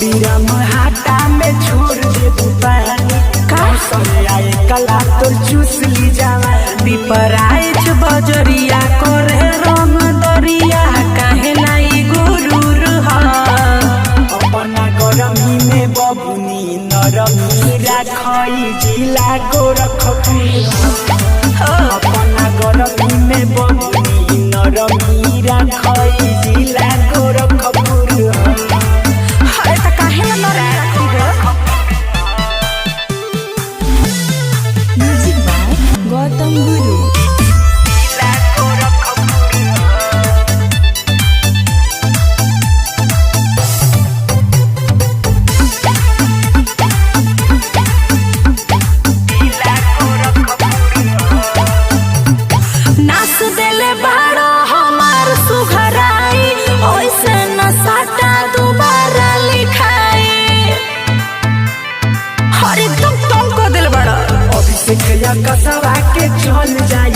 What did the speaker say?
बलिराम हाटा में छोड़ दे पानी का समय आए कला तो चूस ली जावा पिपराइच बजरिया करे रंग दरिया काहे लाई गुरूर ह अपना गरमी में बबुनी नरमी राखई जिला गोरखपुर अपना गरमी में बबुनी नरमी राखई जिला गोरखपुर अरे त काहे न नरमी राखी ग म्यूजिक बाय गौतम गुरु नाच देले बाड़ो हमार सुघराई ओइसे न साटा दोबारा लिखाई हर एकदम तुम को दिल बड़ा अभिषेक या कसवा के चल जाई